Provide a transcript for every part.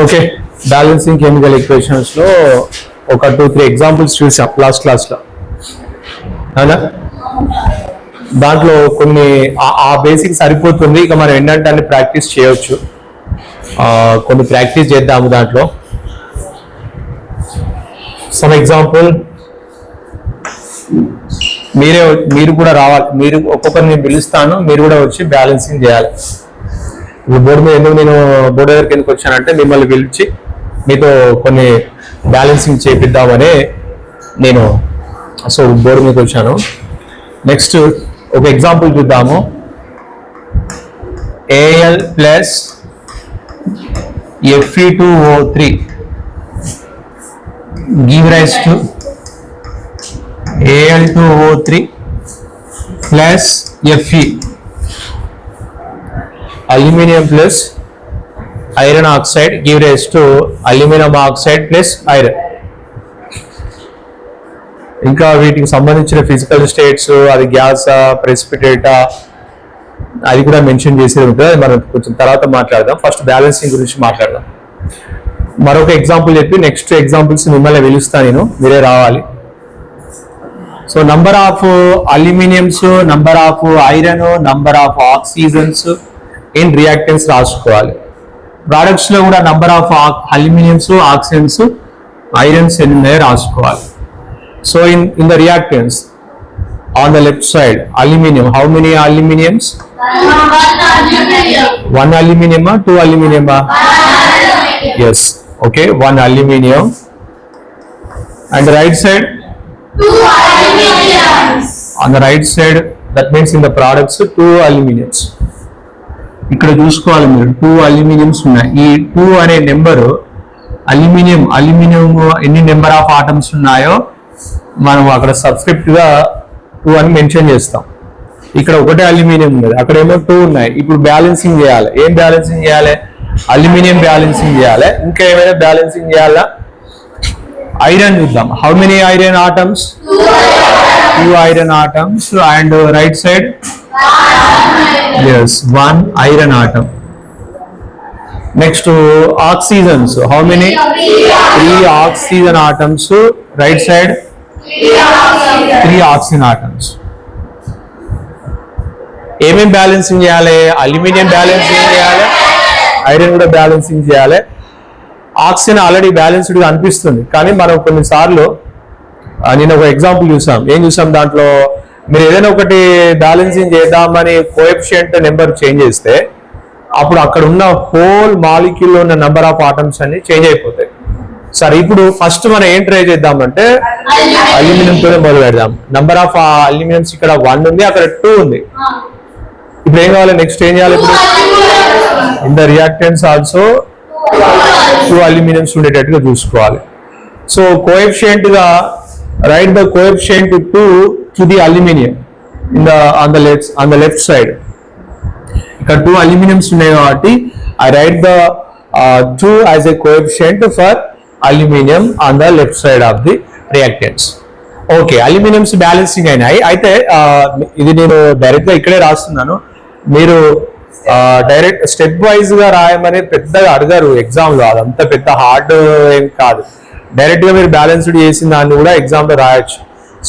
Okay, balancing chemical equations లో ఒక 2-3 examples చూసాం లాస్ట్ క్లాస్ లో, అవునా? దాంట్లో కొన్ని ఆ బేసిక్ సరిపోతుంది. ఇక మనం ఏంటంటే అన్ని ప్రాక్టీస్ చేయవచ్చు. కొన్ని ప్రాక్టీస్ చేద్దాము దాంట్లో. సమ్ ఎగ్జాంపుల్, మీరు కూడా రావాలి. మీరు ఒక్కొక్కరిని నేను పిలుస్తాను, మీరు కూడా వచ్చి బ్యాలెన్సింగ్ చేయాలి. ఇప్పుడు బోర్డు మీద నేను బోర్డు దగ్గరికి ఎందుకు వచ్చానంటే మిమ్మల్ని పిలిచి మీతో కొన్ని బ్యాలెన్సింగ్ చేపిద్దామని నేను బోర్డు మీదకి వచ్చాను. నెక్స్ట్ ఒక ఎగ్జాంపుల్ చూద్దాము. Al plus Fe2O3 give rise to Al2O3 plus Fe. Aluminium plus iron oxide give rise to aluminum oxide plus iron. ఇంకా వీటికి సంబంధించిన ఫిజికల్ స్టేట్స్, అది గ్యాసా ప్రెసిపిటేటా, అది కూడా మెన్షన్ చేసేది ఉంటుంది. అది మనం కొంచెం తర్వాత మాట్లాడదాం. ఫస్ట్ బ్యాలెన్సింగ్ గురించి మాట్లాడదాం. మరొక ఎగ్జాంపుల్ చెప్పి నెక్స్ట్ ఎగ్జాంపుల్స్ మిమ్మల్ని పిలుస్తాను నేను, మీరే రావాలి. So number of aluminiums, number of iron, number of oxygens in reactants రాసుకోవాలి. ప్రోడక్ట్స్ లో కూడా number of aluminiums, oxygens, irons ఎన్ని ఉన్నాయో రాసుకోవాలి. So in the reactants on the left side, aluminum, how many aluminiums? One aluminium or two aluminium? Yes, okay, one aluminium. And the right side? Two aluminiums. On the right side, that means in the products, two aluminiums. ఇక్కడ చూసుకోవాలి మీరు, 2 aluminiums ఉన్నాయి. ఈ 2 అనే number aluminium ఎన్ని number of atoms ఉన్నాయో మనం అక్కడ సబ్స్క్రిప్ట్ గా 2 అని మెన్షన్ చేస్తాం. ఇక్కడ ఒకటే అల్యూమినియం ఉంది, అక్కడేమో 2 ఉన్నాయి. ఇప్పుడు బ్యాలెన్సింగ్ చేయాలి. ఏం బ్యాలెన్సింగ్ చేయాలి? అల్యూమినియం బ్యాలెన్సింగ్ చేయాలి. ఇంకా ఏమైనా బ్యాలెన్సింగ్ చేయాలా? ఐరన్ చూద్దాం. How many iron atoms? 2 iron atoms. And right side? Yes, 1 iron atom. Next, oxygens. How many? 3 oxygen atoms. Right side? 3 oxygen atoms. ఏమేం బ్యాలెన్సింగ్ చేయాలి? అల్యూమినియం బ్యాలెన్సింగ్ చేయాలి, ఐరన్ కూడా బ్యాలెన్సింగ్ చేయాలి. ఆక్సిజన్ ఆల్రెడీ బ్యాలెన్స్డ్గా అనిపిస్తుంది, కానీ మనం కొన్నిసార్లు నేను ఒక ఎగ్జాంపుల్ చూసాం. ఏం చూసాం దాంట్లో? మీరు ఏదైనా ఒకటి బ్యాలెన్సింగ్ చేద్దామని కోఎఫిషియంట్ నెంబర్ చేంజ్ చేస్తే అప్పుడు అక్కడ ఉన్న హోల్ మాలిక్యూల్లో ఉన్న నెంబర్ ఆఫ్ ఆటమ్స్ అన్ని చేంజ్ అయిపోతాయి. సరే, ఇప్పుడు ఫస్ట్ మనం ఏం ట్రై చేద్దామంటే అల్యూమినియంతోనే మొదలు పెడదాం. నంబర్ ఆఫ్ అల్యూమినియమ్స్ ఇక్కడ 1 ఉంది, అక్కడ 2 ఉంది. ఇప్పుడు ఏం కావాలి? నెక్స్ట్ ఏం చేయాలి? ఇప్పుడు ఇన్ ద రియాక్టెన్స్ ఆల్సో 2 అల్యూమినియమ్స్ ఉండేటట్టుగా చూసుకోవాలి. సో కోఎఫిషియంట్ గా write the coefficient 2 to the aluminium on the left side. ఇక్కడ 2 aluminiums ఉన్నాయి కాబట్టి I write the 2 as a coefficient for aluminium on the left side of the reactants. Okay, aluminiums balancing అయినాయి. అయితే ఇది నేను direct గా ఇక్కడే రాస్తున్నాను. మీరు డైరెక్ట్ స్టెప్ వైజ్ గా రాయమని పెద్దగా అడగారు ఎగ్జామ్ లో. అదంతా పెద్ద హార్డ్ ఏం కాదు. డైరెక్ట్ గా మీరు బ్యాలెన్స్డ్ చేసిన దాన్ని కూడా ఎగ్జామ్ లో రాయొచ్చు.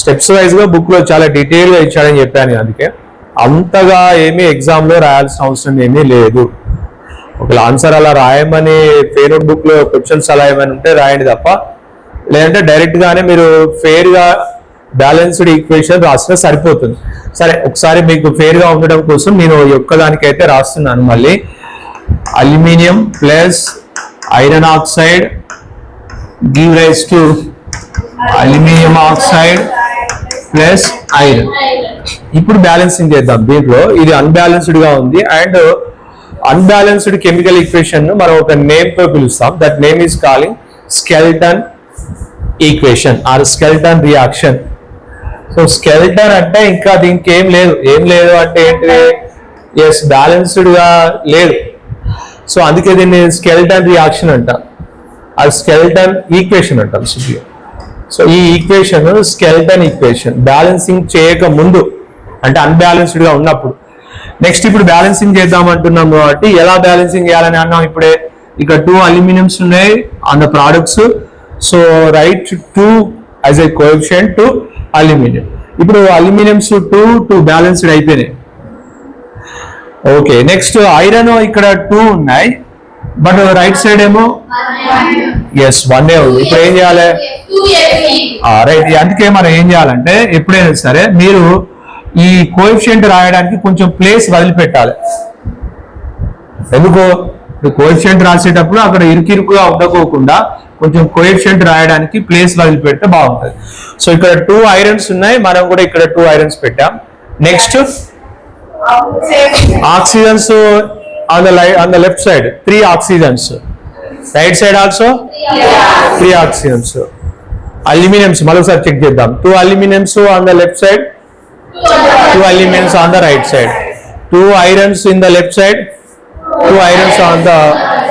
స్టెప్స్ వైజ్ గా బుక్ లో చాలా డీటెయిల్ గా ఇచ్చాడని చెప్పాను. అందుకే అంతగా ఏమీ ఎగ్జామ్ లో రాయాల్సిన అవసరం ఏమీ లేదు. ఒకవేళ ఆన్సర్ అలా రాయమని ఫెయిర్ బుక్ లో క్వశ్చన్స్ అలా ఏమైనా ఉంటే రాయండి తప్ప, లేదంటే డైరెక్ట్ గానే మీరు ఫెయిర్ గా బ్యాలెన్స్డ్ ఈక్వేషన్ రాసినా సరిపోతుంది. సరే, ఒకసారి మీకు ఫెయిర్ గా ఉండడం కోసం నేను ఒక్కదానికైతే రాస్తున్నాను. మళ్ళీ aluminium plus iron oxide give rise to aluminum oxide plus iron. ఇప్పుడు బ్యాలెన్సింగ్ చేద్దాం. దీంట్లో ఇది అన్బ్యాలెన్స్డ్ గా ఉంది, అండ్ అన్బ్యాలెన్స్డ్ కెమికల్ ఈక్వేషన్ మనం ఒక నేమ్ తో పిలుస్తాం. That name is calling skeleton equation or skeleton reaction. So skeleton అంటే ఇంకా దీనికి ఏం లేదు అంటే ఏంటి? ఎస్, బ్యాలెన్స్డ్ గా లేదు. సో అందుకే దీన్ని స్కెల్టన్ రియాక్షన్ అంటాం. అది స్కెల్టన్ ఈక్వేషన్ అంటాం సింపుల్. సో ఈ ఈక్వేషన్ స్కెల్టన్ ఈక్వేషన్ బ్యాలెన్సింగ్ చేయక ముందు, అంటే అన్బ్యాలెన్స్డ్ గా ఉన్నప్పుడు. నెక్స్ట్ ఇప్పుడు బ్యాలెన్సింగ్ చేద్దాం అంటున్నాం కాబట్టి ఎలా బ్యాలెన్సింగ్ చేయాలని అన్నాం ఇప్పుడే. ఇక్కడ 2 అల్యూమినియమ్స్ ఉన్నాయి on the products. So right 2 as a coefficient to aluminium. ఇప్పుడు అల్యూమినియమ్స్ 2 బ్యాలెన్స్డ్ అయిపోయినాయి. ఓకే, నెక్స్ట్ ఐరన్ ఇక్కడ 2 ఉన్నాయి, బట్ రైట్ సైడ్ ఏమో ఎస్ 1 ఉంది. ఇప్పుడు ఏం చేయాలి? రైట్. అందుకే మనం ఏం చేయాలంటే ఎప్పుడైనా సరే మీరు ఈ కోఎఫిషియంట్ రాయడానికి కొంచెం ప్లేస్ వదిలిపెట్టాలి. ఎందుకు? కోఎఫిషియంట్ రాసేటప్పుడు అక్కడ ఇరుకిరుకుగా ఉండకోకుండా కొంచెం కోఎఫిషియంట్ రాయడానికి ప్లేస్ వదిలిపెడితే బాగుంటుంది. సో ఇక్కడ 2 ఐరన్స్ ఉన్నాయి, మనం కూడా ఇక్కడ 2 ఐరన్స్ పెట్టాం. Next oxygens on the left side 3 oxygens, right side also 3 oxygens. Aluminiums మరోసారి చెక్ చేద్దాం. 2 aluminiums on the left side, 2 aluminiums on the right side, 2 irons in the left side, 2 irons on the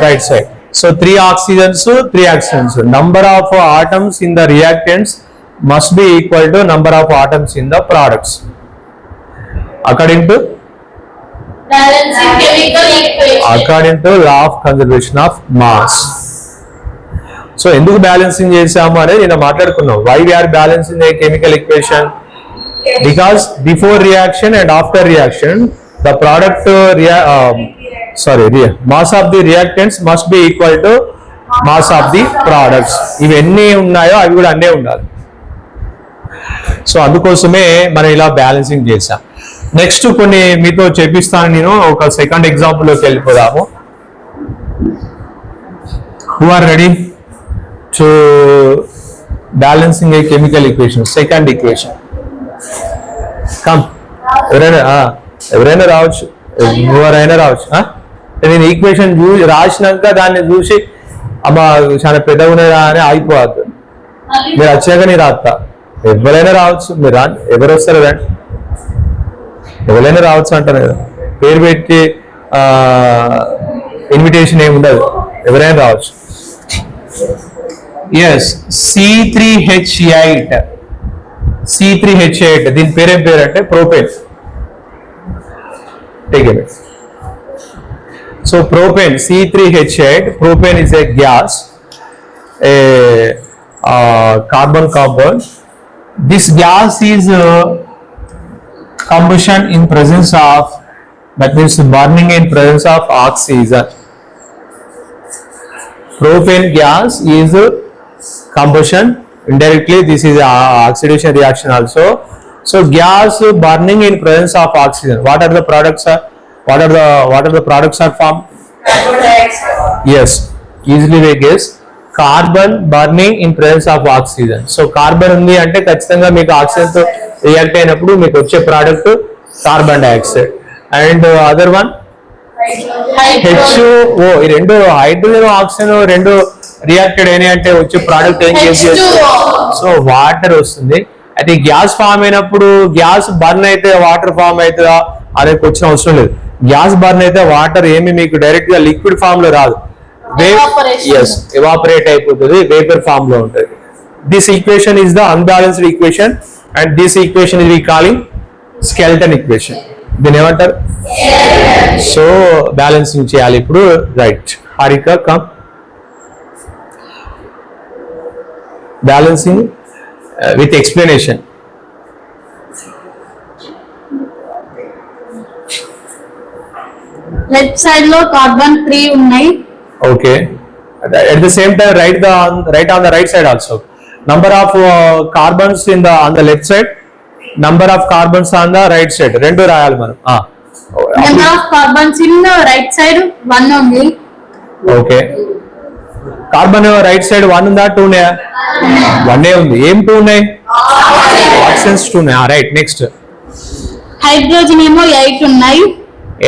right side. So 3 oxygens, 3 oxygens. Number of atoms in the reactants must be equal to number of atoms in the products according to law of conservation of mass. So ఎందుకు balancing చేసాము అనేది నేను మాట్లాడుకున్నాం. Why we are balancing a chemical equation? Because before reaction and after reaction the product mass of the reactants must be equal to mass of the products. ఇవి ఎన్ని ఉన్నాయో అవి కూడా అన్నే ఉండాలి. సో అందుకోసమే మనం ఇలా బ్యాలెన్సింగ్ చేసాం. నెక్స్ట్ కొన్ని మీతో చెప్పిస్తాను నేను. ఒక సెకండ్ ఎగ్జాంపుల్లోకి వెళ్ళిపోదాము. Who are ready to balancing a chemical equation? Second equation. Come, ఎవరైనా రావచ్చు, ఎవరైనా రావచ్చు. నేను ఈక్వేషన్ రాసినాక దాన్ని చూసి అమ్మ చాలా పెద్దగా ఉన్నదా అని ఆగిపోవద్దు. మీరు వచ్చాక నేను రాస్తా. ఎవరైనా రావచ్చు, మీరు రాండి. ఎవరు వస్తారు రండి, ఎవరైనా రావచ్చు అంటారు కదా. పేరు పెట్టి ఇన్విటేషన్ ఏమి ఉండదు, ఎవరైనా రావచ్చు. Yes, C3H8. C3H8 దీని పేరేం పేరు అంటే propane. Take it. So propane, C3H8, propane is a gas, a carbon compound. This gas is combustion in presence of, that means burning in presence of oxygen. Propane gas is combustion indirectly. This is oxidation reaction also. So gas burning in presence of oxygen. What are the products? What are the products are formed? Carbon dioxide. Yes, easily we guess. Carbon burning in presence of oxygen. So carbon ఉంది అంటే ఖచ్చితంగా మీకు oxygen తో react అయినప్పుడు మీకు వచ్చే product carbon dioxide. And other one HO. ఈ రెండు హైడ్రోజన్ ఆక్సిజన్ రెండు రియాక్టెడ్ అయినాయి అంటే వచ్చే ప్రోడక్ట్ ఏం చేసి, సో వాటర్ వస్తుంది. అయితే గ్యాస్ ఫామ్ అయినప్పుడు గ్యాస్ బర్న్ అయితే వాటర్ ఫామ్ అవుతుందా అనేది వచ్చిన అవసరం లేదు. గ్యాస్ బర్న్ అయితే వాటర్ ఏమి మీకు డైరెక్ట్ గా లిక్విడ్ ఫామ్ లో రాదు, ఎవాపరేట్ అయిపోతుంది, వేపర్ ఫామ్ లో ఉంటుంది. This equation is the unbalanced equation and this equation is we calling skeleton equation. దీని ఏమంటారు? సో బ్యాలెన్సింగ్ చేయాలి ఇప్పుడు. Right, Harika come. Balancing with explanation. Left side లో కార్బన్ 3 ఉన్నాయి. Okay. At the same time, write on the right side also. Number of carbons on the left side, number of carbons on the right side. రెండు రాయాలి మనం. Number of carbons in the right side 1 only. Okay. Carbon right side 1 ఉందా 2 ఉన్నాయా? 1 ఉంది. ఏం 2 ఉన్నాయి? Oxygens 2 ఉన్నాయి. Right, next. Hydrogen ఏమో 8 ఉన్నాయి.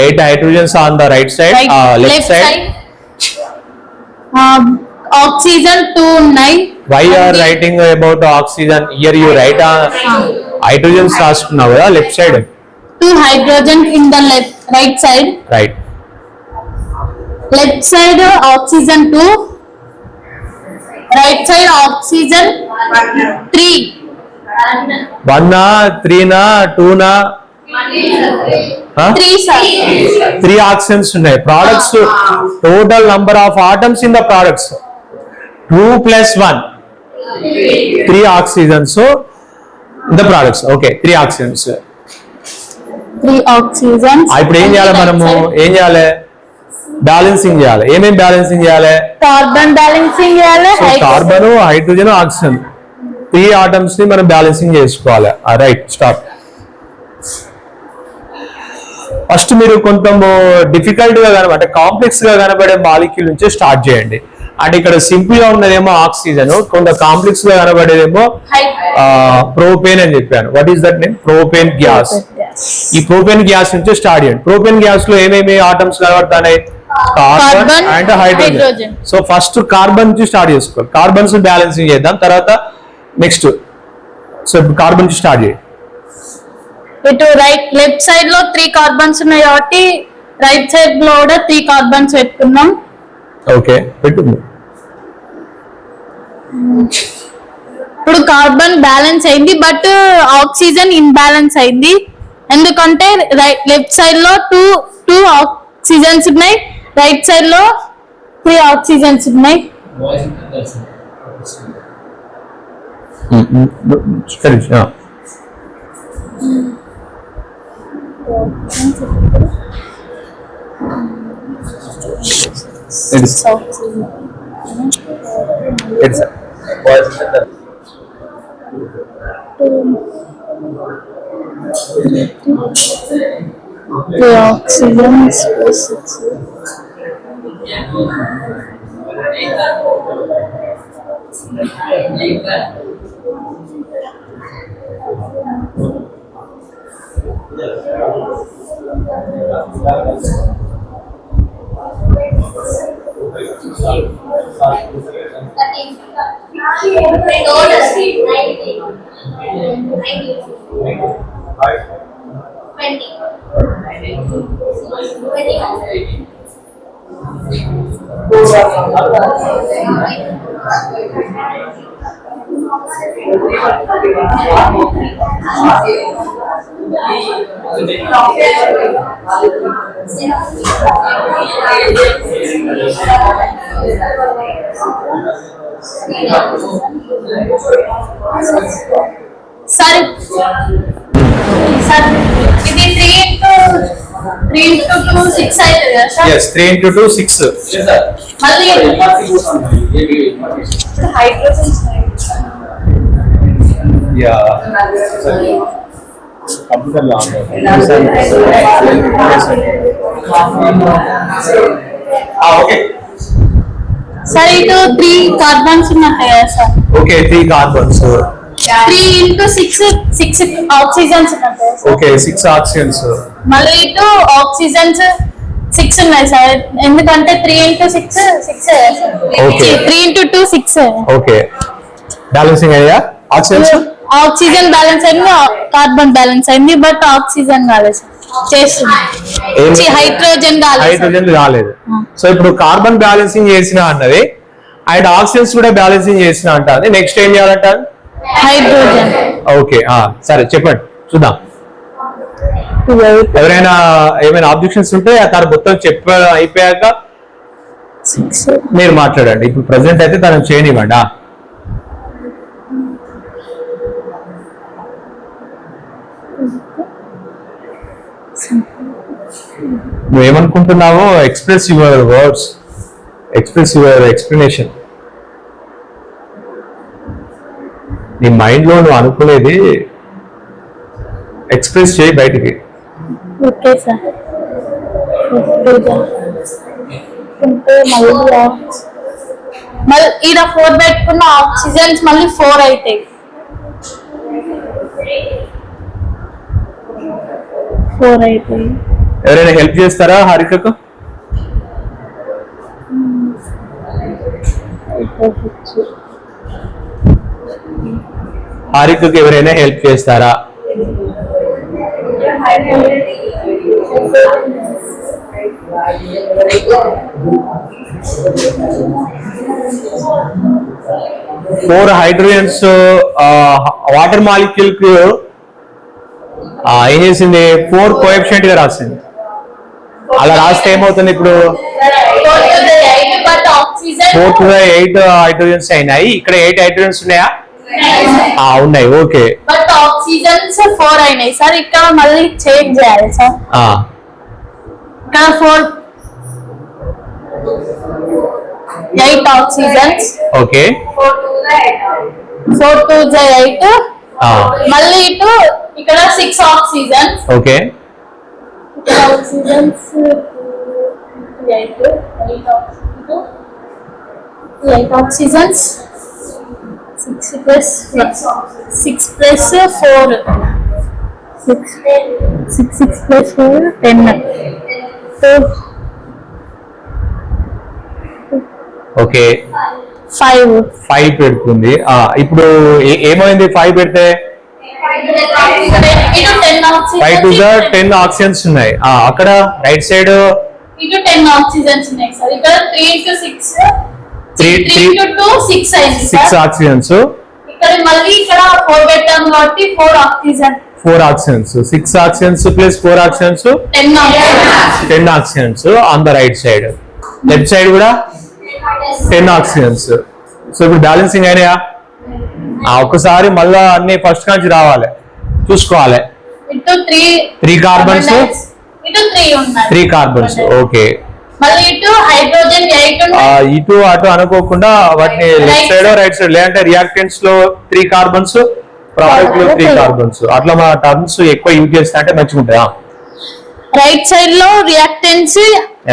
8 hydrogens on the right side, left side. Oxygen 2 ఉన్నాయి. Why you are writing about oxygen? Here you write hydrogens రాసుకున్నావు కదా left side. 2 hydrogen in the right side. Right. Left side oxygen 2. Right side oxygen 3. 1 3 2 1 Three, sir. 3 oxygens ఉన్నాయి. Products total number of atoms in the products 2 + 1 3 oxygens in the products. Okay, 3 oxygens. 3 oxygens. ఇప్పుడు ఏం చేయాలి మనము? ఏం చేయాలి? Balancing చేయాలి. ఏమేమి balancing చేయాలి? కార్బన్ బ్యాలెన్సింగ్ చేయాలి. కార్బన్, హైడ్రోజన్, ఆక్సిజన్ 3 ఆటమ్స్ ని మనం బ్యాలెన్సింగ్ చేసుకోవాలి. Right, stop. ఫస్ట్ మీరు కొంచెం డిఫికల్ట్ గా అంటే కాంప్లెక్స్ గా కనబడే మాలిక్యూల్ నుంచి స్టార్ట్ చేయండి. అంటే ఇక్కడ సింపుల్ గా ఉన్నదేమో ఆక్సిజన్, కొంత కాంప్లెక్స్ గా కనబడేదేమో ప్రోపేన్ అని చెప్పాను. What is that name? Propane gas. ఈ ప్రోపేన్ గ్యాస్ నుంచి స్టార్ట్ చేయండి. ప్రోపేన్ గ్యాస్ లో ఏమేమి ఆటమ్స్ కనబడతాయి? Carbon and hydrogen. So first carbon నుంచి స్టార్ట్ చేసుకోవాలి. కార్బన్స్ బ్యాలెన్సింగ్ చేద్దాం, తర్వాత నెక్స్ట్. సో ఇప్పుడు కార్బన్ నుంచి స్టార్ట్ చేయండి. ఇటు లెఫ్ట్ సైడ్ లో 3 కార్బన్స్ ఉన్నాయి కాబట్టి రైట్ సైడ్ లో కూడా 3 కార్బన్స్ పెట్టుకున్నాం. ఓకే, పెట్టు. ఇప్పుడు కార్బన్ బ్యాలెన్స్ అయింది, బట్ ఆక్సిజన్ ఇన్బ్యాలెన్స్ అయింది. ఎందుకంటే లెఫ్ట్ సైడ్ లో 2 ఆక్సిజన్స్ ఉన్నాయి, రైట్ సైడ్ లో 3 ఆక్సిజన్స్ ఉన్నాయి. సరే సార్, ఇది 3 into 2 6 అవుతుంది కదా సార్? yes, 3 into 2 6. మళ్ళీ హైడ్రోజన్స్ yeah, కంప్యూటర్ లో ఓకే సార్, ఇటు 3 కార్బన్స్ ఉన్నాయి కదా సార్? Okay, 3 carbons. 3 into 6 ఆక్సిజన్స్ ఉన్నాయి. Okay, 6 oxygens. మళ్ళీ ఇటు ఆక్సిజన్స్ 6 ఉన్నాయి సార్, ఎందుకంటే 3 into 6 Okay. 3 into 2 6. Okay, balancing అయ్యా ఆక్సిజన్స్. ఆక్సిజన్ బ్యాలెన్స్ అయింది, కార్బన్ బ్యాలెన్స్ అయింది, బట్ ఆక్సిజన్ కాలేదు సార్. చేస్తుంది హైడ్రోజన్ కాలేదు. హైడ్రోజన్ రాలేదు. సో ఇప్పుడు కార్బన్ బ్యాలెన్సింగ్ చేసిన అన్నది అండ్ ఆక్సిజన్స్ కూడా బ్యాలెన్సింగ్ చేసిన అంటారు. నెక్స్ట్ ఏం చేయాలంటారు? హైడ్రోజన్. ఓకే, సరే చెప్పండి చూద్దాం. ఎవరైనా ఏమైనా ఆబ్జెక్షన్స్ ఉంటే తను మొత్తం అయిపోయాక మీరు మాట్లాడండి. ఇప్పుడు ప్రెసెంట్ అయితే తను చేయనివ్వండి. నువ్వేమనుకుంటున్నావో express your words, express your explanation. నీ మైండ్ లో నువ్వు అనుకునేది ఎక్స్ప్రెస్ చేయి బయటికి. Okay sir. మళ్ళీ ఈడ 4 పెట్టుకున్న ఆక్సిజన్స్ మళ్ళీ 4 అవుతాయి. 4 అవుతాయి. ఎవరైనా హెల్ప్ చేస్తారా హారికకు? హారికకు ఎవరైనా హెల్ప్ చేస్తారా? ఫోర్ హైడ్రోజన్స్ వాటర్ మాలిక్యూల్ కు ఏం చేసింది 4 కోఎఫిషియంట్ గా రాసింది. అలా రాస్తే ఏమవుతుంది ఇప్పుడు 4 to the 8 హైడ్రోజన్స్ అయినాయి. ఇక్కడ 8 హైడ్రోజన్స్ ఉన్నాయా? ఉన్నాయి. ఓకే, బట్ ఆక్సిజన్స్ 4 అయినాయి సార్. ఇక్కడ మళ్ళీ చేంజ్ చేయాలి సార్. ఇక్కడ 8 ఆక్సిజన్స్. Okay, 4 to the 8. మళ్ళీ ఇటు ఇక్కడ 6 oxygens. Okay, oxygens 8 oxygens 6 plus 4 6 plus 4 10. Okay, 5 పెడుతుంది. ఇప్పుడు ఏమైంది 5 పెడితే 5 to the 10 ఆక్సిజన్స్ ఉన్నాయి. అక్కడ రైట్ సైడ్ ఇటు 10 ఆక్సిజన్స్ ఉన్నాయి సార్. ఇక్కడ 3 into 6 3 into 2 6 అయింది సార్. 6 ఆక్సిజన్స్. ఇక్కడ మళ్ళీ ఇక్కడ 4 పెట్టాం కాబట్టి 4 oxygens 6 oxygens plus 4 oxygens 10 oxygens on the right side. Left side కూడా 10 ఆక్సిజన్స్. సో ఇప్పుడు బ్యాలెన్సింగ్ అయినాయా? ఒక్కసారి మళ్ళా అన్ని ఫస్ట్ నుంచి రావాలి, చూసుకోవాలి. 3 కార్బన్స్ 3 కార్బన్స్. ఓకే, మళ్ళీ ఇటు హైడ్రోజన్ 8 ఇటు అటు అనుకోకుండా వాటిని లెఫ్ట్ సైడ్ రైట్ సైడ్, లేదంటే రియాక్టెంట్స్ లో 3 కార్బన్స్, ప్రోడక్ట్ లో 3 కార్బన్స్, అట్లా మన టర్మ్స్ ఎక్కువ యూజ్ చేస్తా అంటే మంచిగా ఉంటాయా? రైట్ సైడ్ లో రియాక్టెంట్స్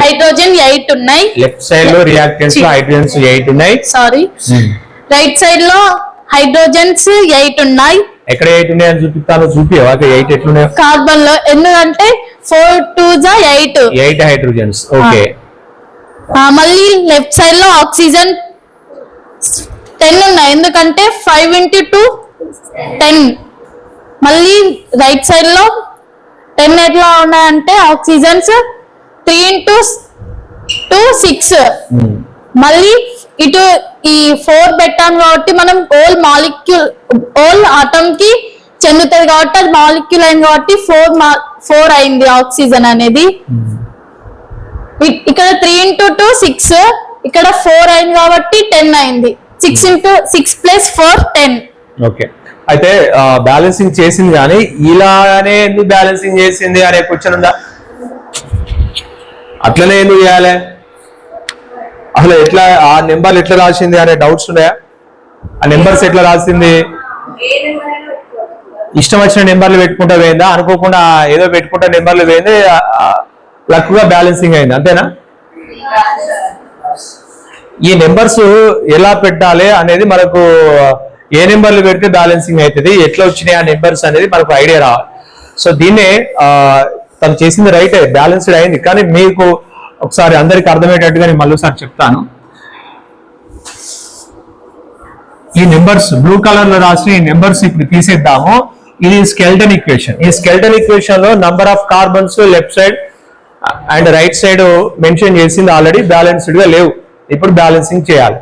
హైడ్రోజన్ 8 ఉన్నాయి. లెఫ్ట్ సైడ్ లో రియాక్టెంట్స్ హైడ్రోజన్స్ 8 ఉన్నాయి. సారీ, రైట్ సైడ్ లో హైడ్రోజన్స్ 8 ఉన్నాయి. ఎక్కడ 8 ఉన్నాయని చూపిస్తాను, చూపి 8 ఎట్లున్నాయి కార్బన్ లో. ఎందుకంటే 4 to the 8 హైడ్రోజన్స్. ఓకే, మళ్ళీ లెఫ్ట్ సైడ్ లో ఆక్సిజన్ 10 ఉన్నాయి. ఎందుకంటే 5 into 2 10. మళ్ళీ రైట్ సైడ్ లో 10 ఎట్లా ఉన్నాయంటే ఆక్సిజన్స్ 3 into 2 6. మళ్ళీ ఇటు ఈ 4 పెట్టాం కాబట్టి మనం ఓల్ ఆటమ్ కి చెందుతుంది కాబట్టి అది మాలిక్యూల్ అయింది కాబట్టి 4 అయింది ఆక్సిజన్ అనేది. ఇక్కడ 3 into 2 6, ఇక్కడ 4 అయింది కాబట్టి 10 అయింది. 6 into 6 plus 4 10. ఓకే, అయితే బ్యాలెన్సింగ్ చేసింది కానీ ఇలానే ఎందుకు బ్యాలెన్సింగ్ చేసింది అనే క్వశ్చన్ ఉందా? అట్లనే ఎందుకు చేయాలి, అసలు ఎట్లా ఆ నెంబర్లు ఎట్లా రాసింది అనే డౌట్స్ ఉన్నాయా? ఆ నెంబర్స్ ఎట్లా రాసింది? ఇష్టం వచ్చిన నెంబర్లు పెట్టుకుంటా పోయిందా? అనుకోకుండా ఏదో పెట్టుకుంటా నెంబర్లు పోయింది, లక్ గా బ్యాలెన్సింగ్ అయింది, అంతేనా? ఈ నెంబర్స్ ఎలా పెట్టాలి అనేది మనకు, ఏ నెంబర్లు పెడితే బ్యాలెన్సింగ్ అవుతుంది, ఎట్లా వచ్చినాయి ఆ నెంబర్స్ అనేది మనకు ఐడియా రావాలి. సో దీన్నే తను చేసింది రైట్, బ్యాలెన్స్డ్ అయింది. కానీ మీకు ఒకసారి అందరికి అర్థమయ్యేటట్టుగా నేను మళ్ళీ ఒకసారి చెప్తాను. ఈ నెంబర్స్ బ్లూ కలర్ లో రాసిన ఈ నెంబర్స్ ఇప్పుడు తీసేద్దాము. ఇది స్కెల్టన్ ఈక్వేషన్. ఈ స్కెల్టన్ ఈక్వేషన్ లో number of carbons left side and right side mention చేసింది, ఆల్రెడీ బ్యాలెన్స్డ్ గా లేవు. ఇప్పుడు బ్యాలెన్సింగ్ చేయాలి.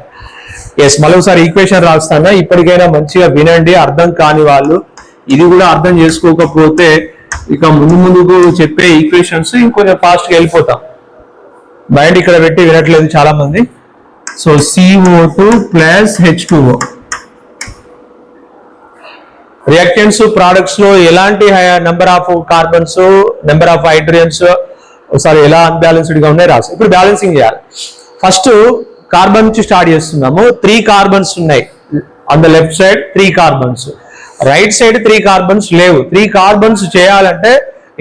ఎస్, మళ్ళీ ఒకసారి ఈక్వేషన్ రాస్తాను. ఇప్పటికైనా మంచిగా వినండి. అర్థం కాని వాళ్ళు ఇది కూడా అర్థం చేసుకోకపోతే ఇక ముందుకు చెప్పే ఈక్వేషన్స్ ఇంకొంచెం ఫాస్ట్ గా వెళ్ళిపోతాం. మైండ్ ఇక్కడ పెట్టి వినట్లేదు చాలా మంది. So CO2 plus H2O. Reactants products లో ఎలాంటి number of carbons, number of hydrogens ఒకసారి ఎలా అన్బ్యాలెన్స్డ్ గా ఉన్నాయి రాసి ఇప్పుడు బ్యాలెన్సింగ్ చేయాలి. ఫస్ట్ కార్బన్ నుంచి స్టార్ట్ చేస్తున్నాము. 3 కార్బన్స్ ఉన్నాయి on the left side, 3 carbons. Right side 3 carbons లేవు. 3 కార్బన్స్ చేయాలంటే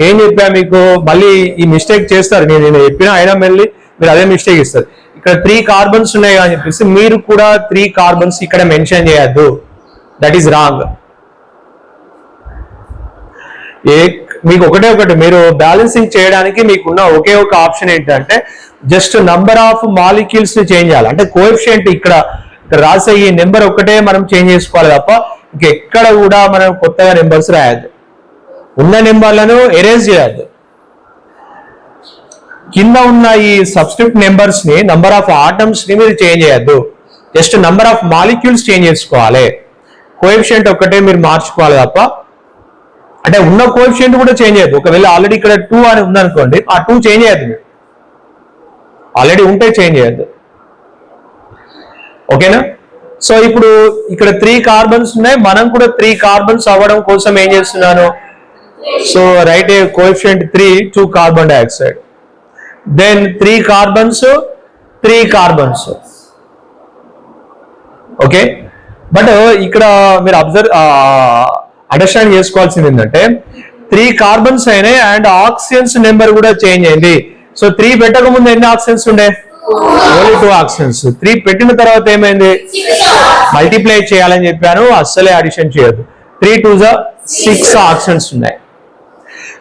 ఏం చెప్పా మీకు, మళ్ళీ ఈ మిస్టేక్ చేస్తారు. నేను చెప్పినా అయినా మళ్ళీ మీరు అదే మిస్టేక్ ఇస్తారు. ఇక్కడ 3 కార్బన్స్ ఉన్నాయి అని చెప్పేసి మీరు కూడా 3 కార్బన్స్ ఇక్కడ మెన్షన్ చేయొద్దు. That is wrong. మీకు ఒకటి మీరు బ్యాలెన్సింగ్ చేయడానికి మీకున్న ఒకే ఒక ఆప్షన్ ఏంటంటే జస్ట్ నంబర్ ఆఫ్ మాలిక్యూల్స్ ని చేంజ్ చేయాలి. అంటే కోఎఫిషియంట్ ఇక్కడ రాసే ఈ నెంబర్ ఒకటే మనం చేంజ్ చేసుకోవాలి తప్ప ఇంకెక్కడ కూడా మనం కొత్తగా నెంబర్స్ రాయద్దు. ఉన్న నెంబర్లను ఎరేజ్ చేయద్దు. కింద ఉన్న ఈ సబ్స్క్రిప్ట్ నెంబర్స్ ని, నంబర్ ఆఫ్ ఆటమ్స్ ని మీరు చేంజ్ చేయద్దు. Just number of molecules change చేసుకోవాలి. కోఎఫిషియంట్ ఒక్కటే మీరు మార్చుకోవాలి తప్ప అంటే ఉన్న కోఎఫిషియంట్ కూడా చేంజ్ అయ్యదు. ఒకవేళ ఆల్రెడీ ఇక్కడ 2 అని ఉందనుకోండి, ఆ 2 చేంజ్ అయ్యదు. మీరు ఆల్రెడీ ఉంటే చేంజ్ చేయద్దు. ఓకేనా? సో ఇప్పుడు ఇక్కడ 3 కార్బన్స్ ఉన్నాయి, మనం కూడా 3 కార్బన్స్ అవ్వడం కోసం ఏం చేస్తున్నాను, so right a coefficient 3 to carbon dioxide, then 3 carbons 3 carbons. Okay, but ఇక్కడ మీరు అండర్స్టాండ్ చేసుకోవాల్సింది ఏంటంటే 3 కార్బన్స్ అయినాయి అండ్ ఆక్సిజన్స్ నెంబర్ కూడా చేంజ్ అయింది. సో 3 పెట్టక ముందు ఎన్ని ఆక్సిజన్స్ ఉండే, ఓన్లీ 2 ఆక్సిజన్స్. 3 పెట్టిన తర్వాత ఏమైంది, మల్టిప్లై చేయాలని చెప్పాను, అస్సలే అడిషన్ చేయొద్దు. 3 2 6 ఆక్సిజన్స్ ఉన్నాయి.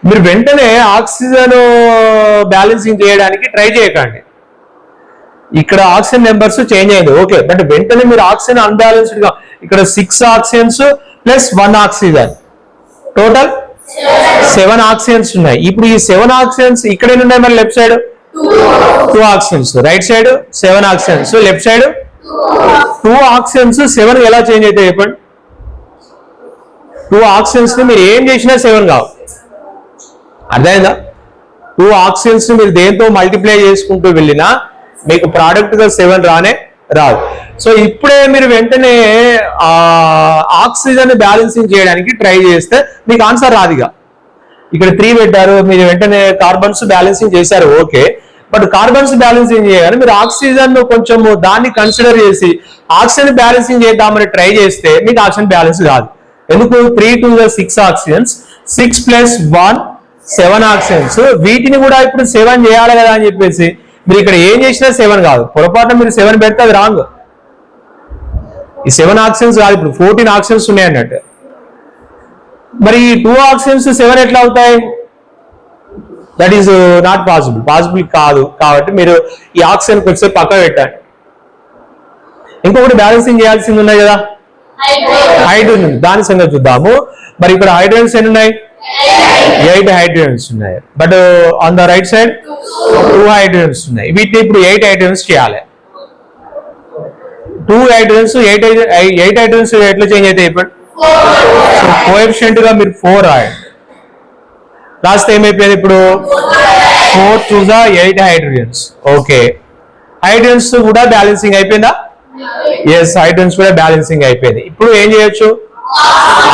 మీరు వెంటనే ఆక్సిజన్ బ్యాలెన్సింగ్ చేయడానికి ట్రై చేయకండి. ఇక్కడ ఆక్సిజన్ నెంబర్స్ చేంజ్ అయింది, ఓకే, బట్ వెంటనే మీరు ఆక్సిజన్ అన్బ్యాలెన్స్డ్ గా ఇక్కడ 6 oxygens plus 1 oxygen, total 7 oxygens ఉన్నాయి. ఇప్పుడు ఈ 7 ఆక్సిజన్స్ ఇక్కడ ఎన్ని ఉన్నాయి, మరి left side 2 oxygens, right side 7 oxygens, left side 2 oxygens. 7 ఎలా చేంజ్ అయితే చెప్పండి, 2 ఆక్సిజన్స్ ని మీరు ఏం చేసినా 7 కావు. అర్థమైందా? 2 ఆక్సిజన్స్ ని మీరు దేంతో మల్టిప్లై చేసుకుంటూ వెళ్ళినా మీకు ప్రోడక్ట్ గా 7 రానే రాదు. సో ఇప్పుడే మీరు వెంటనే ఆక్సిజన్ బ్యాలెన్సింగ్ చేయడానికి ట్రై చేస్తే మీకు ఆన్సర్ రాదుగా. ఇక్కడ 3 పెట్టారు, మీరు వెంటనే కార్బన్స్ బ్యాలెన్సింగ్ చేశారు, ఓకే, బట్ కార్బన్స్ బ్యాలెన్సింగ్ చేయగానే మీరు ఆక్సిజన్ కొంచెం దాన్ని కన్సిడర్ చేసి ఆక్సిజన్ బ్యాలెన్సింగ్ చేద్దామని ట్రై చేస్తే మీకు ఆక్సిజన్ బ్యాలెన్స్ కాదు. ఎందుకు, 3 2 6 ఆక్సిజన్స్, 6 + 1 7 ఆక్సిజన్స్. వీటిని కూడా ఇప్పుడు 7 చేయాలి కదా అని చెప్పేసి మీరు ఇక్కడ ఏం చేసినా 7 కాదు. పొరపాటున మీరు 7 పెడితే అది రాంగ్. ఈ 7 ఆక్సిజన్స్ కాదు, ఇప్పుడు 14 ఆక్సిజన్స్ ఉన్నాయి అన్నట్టు. మరి ఈ 2 ఆక్సిజన్స్ 7 ఎట్లా అవుతాయి, దట్ ఈస్ నాట్ పాసిబుల్ కాదు. కాబట్టి మీరు ఈ ఆక్సిజన్ కొంచెం పక్క పెట్టండి. ఇంకొకటి బ్యాలెన్సింగ్ చేయాల్సింది ఉన్నాయి కదా, హైడ్రోజన్, దాని సంగతి చూద్దాము. మరి ఇక్కడ హైడ్రోజన్స్ ఎన్ని ఉన్నాయి, 8 హైడ్రోజన్స్ ఉన్నాయి, but on the right side 2 hydrogens ఉన్నాయి. వీటిని ఇప్పుడు 8 హైడ్రోజన్స్ చేయాలి. 2 హైడ్రోజన్స్ 8 హైడ్రోజన్స్ ఎట్లా చేంజ్ అయితే ఇప్పుడు కోఎఫిషియంట్ గా మీరు 4 రాయండి. రాస్తే ఏమైపోయింది, ఇప్పుడు 4 2 8 హైడ్రోజన్స్. ఓకే, హైడ్రోజన్స్ కూడా బ్యాలెన్సింగ్ అయిపోయిందా? ఎస్, హైడ్రోజన్స్ కూడా బ్యాలెన్సింగ్ అయిపోయింది. ఇప్పుడు ఏం చేయొచ్చు,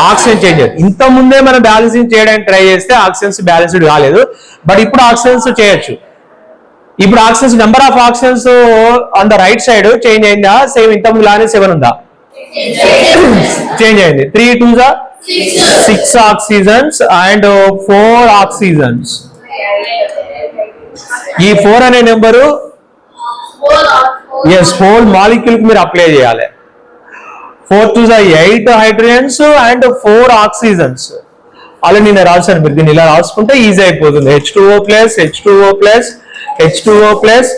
ఆక్సిజన్ చేంజ్ అయ్యింది. ఇంత ముందే మనం బ్యాలెన్సింగ్ చేయడానికి ట్రై చేస్తే ఆక్సిజన్స్ బ్యాలెన్స్డ్ కాలేదు, బట్ ఇప్పుడు ఆక్సిజన్స్ చేయొచ్చు. ఇప్పుడు oxygens, number of oxygens on the right side change అయిందా, సేమ్ ఇంత ముందు లానే 7 ఉందా, చేంజ్ అయింది. 3 2 6 ఆక్సిజన్స్ అండ్ 4 ఆక్సిజన్స్. ఈ 4 అనే నెంబరు ఎస్ హోల్ మాలిక్యూల్ కి మీరు అప్లై చేయాలి. 4 2 8 హైడ్రోజన్స్ అండ్ 4 ఆక్సిజన్స్. అలా నేను రాశాను, మీరు దీన్ని ఇలా రాసుకుంటే ఈజీ అయిపోతుంది. H2O plus H2O plus H2O plus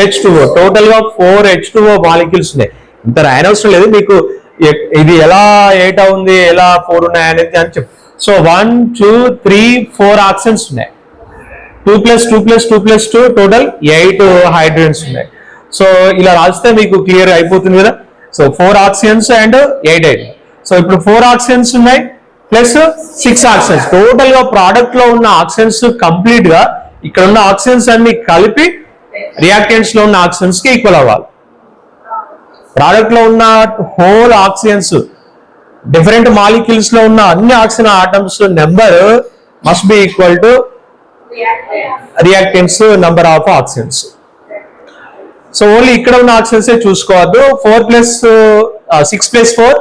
H2O, total గా 4 H2O మాలిక్యూల్స్ ఉన్నాయి. ఇంత రాయనవసరం లేదు మీకు, ఇది ఎలా 8 ఉంది, ఎలా 4 ఉన్నాయి అనేది అని చెప్పి. సో 1 2 3 4 ఆక్సిజన్స్ ఉన్నాయి, 2 + 2 + 2 + 2 టోటల్ 8 హైడ్రోజన్స్ ఉన్నాయి. సో ఇలా రాస్తే మీకు క్లియర్ అయిపోతుంది కదా. So 4 oxygens and 8. సో ఇప్పుడు 4 ఆక్సిజన్స్ ఉన్నాయి ప్లస్ 6 ఆక్సిజన్స్. టోటల్ గా ప్రోడక్ట్ లో ఉన్న ఆక్సిజన్స్ కంప్లీట్ గా ఇక్కడ ఉన్న ఆక్సిజన్స్ అన్ని కలిపి రియాక్టెంట్స్ లో ఉన్న ఆక్సిజన్స్ కి ఈక్వల్ అవ్వాలి. ప్రోడక్ట్ లో ఉన్న హోల్ ఆక్సిజన్స్, డిఫరెంట్ మాలిక్యూల్స్ లో ఉన్న అన్ని oxygen atoms number must be equal to reactants number of oxygens. So only ఇక్కడ ఉన్న ఆక్సిజన్స్ చూసుకోవద్దు. 4 + 6 + 4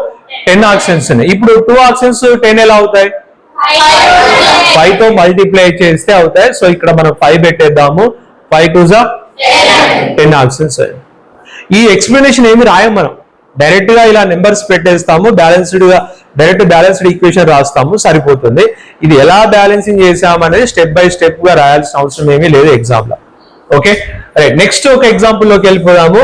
10 ఆక్సిజన్స్ ఉన్నాయి. ఇప్పుడు 2 ఆక్సిజన్స్ 10 ఎలా అవుతాయి, 5 తో మల్టిప్లై చేస్తే అవుతాయి. సో ఇక్కడ మనం 5 పెట్టేద్దాము. 5 2 10 ఆక్సిజన్స్. ఈ ఎక్స్ప్లెనేషన్ ఏమి రాయం, మనం డైరెక్ట్ గా ఇలా నెంబర్స్ పెట్టేస్తాము, బ్యాలెన్స్డ్ గా డైరెక్ట్ బ్యాలెన్స్డ్ ఈక్వేషన్ రాస్తాము, సరిపోతుంది. ఇది ఎలా బ్యాలెన్సింగ్ చేసాం అనేది స్టెప్ బై స్టెప్ గా రాయాల్సిన అవసరం ఏమీ లేదు ఎగ్జామ్ లో. ఓకే రైట్, నెక్స్ట్ ఒక ఎగ్జాంపుల్ లోకి వెళ్ళిపోదాము.